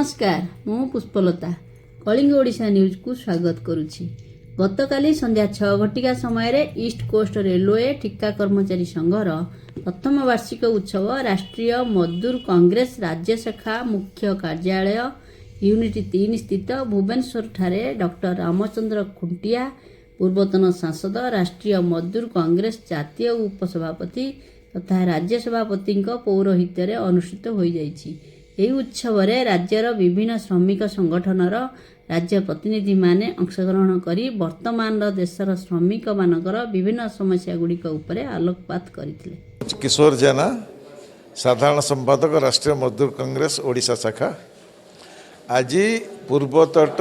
नमस्कार मु पुष्पलता कलिंग ओडिशा न्यूज को स्वागत करुछि। गतकाली संध्या 6 घटिका समय ईस्ट कोस्ट रेलवे ठिका कर्मचारी संघर प्रथम वार्षिक उत्सव राष्ट्रीय मजदूर कांग्रेस राज्य शाखा मुख्य कार्यालय यूनिट 3 स्थित भुवनेश्वर ठारे डॉक्टर रामचंद्र खुंटिया पूर्वतन सांसद राष्ट्रीय मजदूर कांग्रेस जातीय उपसभापति तथा राज्य सभापति पौरोहित्य अनुष्ठित हो जाइछि। ଏହି ଉତ୍ସବରେ ରାଜ୍ୟର ବିଭିନ୍ନ ଶ୍ରମିକ ସଂଗଠନର ରାଜ୍ୟ ପ୍ରତିନିଧି ମାନେ ଅଂଶଗ୍ରହଣ କରି ବର୍ତ୍ତମାନର ଦେଶର ଶ୍ରମିକମାନଙ୍କର ବିଭିନ୍ନ ସମସ୍ୟାଗୁଡ଼ିକ ଉପରେ ଆଲୋକପାତ କରିଥିଲେ। किशोर जेना साधारण संपादक राष्ट्रीय मजदूर कांग्रेस ओडिशा शाखा आज पूर्वतट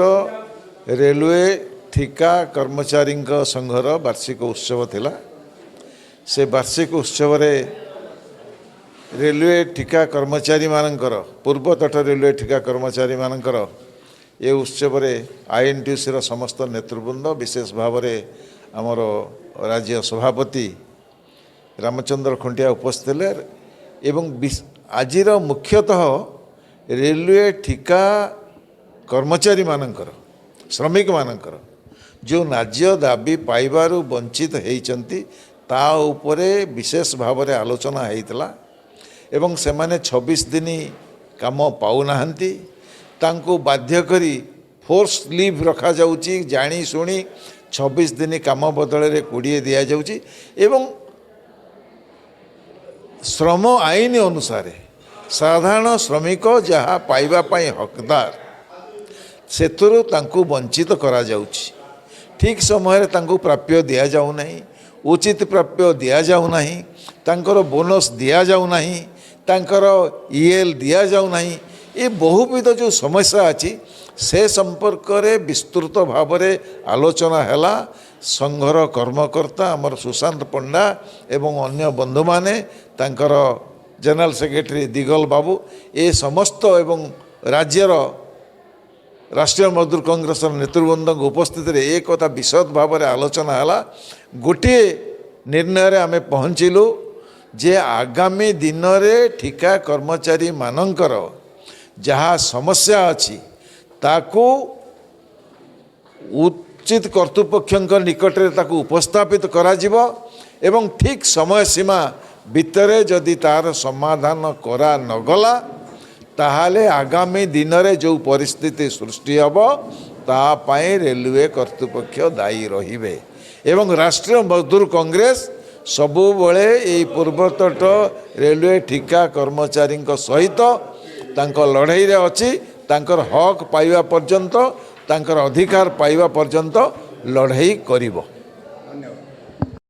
रेलवे ठिका कर्मचारी संघर वार्षिक उत्सव थिला। से वार्षिक उत्सव रेलवे ठिका कर्मचारी मानकर पूर्वतट रेलवे ठिका कर्मचारी मानकर ये उत्सव आईएनटीयूसी समस्त नेतृवृंद विशेष भाव में आमर राज्य सभापति रामचंद्र खुंटिया उपस्थित एवं आज मुख्यतः रेलवे ठिका कर्मचारी मानकर श्रमिक मानकर जो न्याय दाबी पाइबारु वंचित होती ता उपरे विशेष भाव में आलोचना होता एवं से माने 26 दिन काम पाऊनाहांती तांको बाध्य करी फोर्स लीव रखा जाउची जानी सुनी 26 दिन काम बदल रे 20 दिया जाउची एवं श्रम आईन अनुसार साधारण श्रमिक जहाँ पाइबा पाई हकदार सेतुरु तांको वंचित करा जाउची। ठीक समय तांको प्राप्य दिया जाउ नहीं, उचित प्राप्य दिया जाउ नहीं, तांकर बोनस दिया जाउ नहीं, तांकर ईएल दिया जाउ नहीं। ये बहुविध जो समस्या अच्छी से संपर्क रे विस्तृत भाव में आलोचना हैला। संघर कर्मकर्ता आमर सुशांत पंडा एवं अन्य बंधु माने तांकर जनरल सेक्रेटरी दिगल बाबू ये समस्त एवं राज्यर राष्ट्रीय मजदूर कांग्रेस नेतृवृंद उपस्थित एक कथा विशद भाव में आलोचना हैला। गोटे निर्णय आम पहुँचलु जे आगामी दिन में ठिका कर्मचारी मानकर जहाँ समस्या अच्छी ताकू उचित कर्तृपक्ष निकट में ताकू उपस्थापित करा जिवो एवं ठीक समय सीमा भितर जदि तार समाधान करा नगला ताहाले आगामी दिन में जो परिस्थिति सृष्टि हब तापाई रेलवे कर्तृपक्ष दायी रहिबे एवं राष्ट्रीय मजदूर कांग्रेस सबुबले ये पूर्वतट रेलवे ठिका कर्मचारी सहित तांको लड़ाई रे अच्छी तांकर हक पाइबा पर्यंत तांकर अधिकार पाइबा पर्यंत लड़ाई करिबो।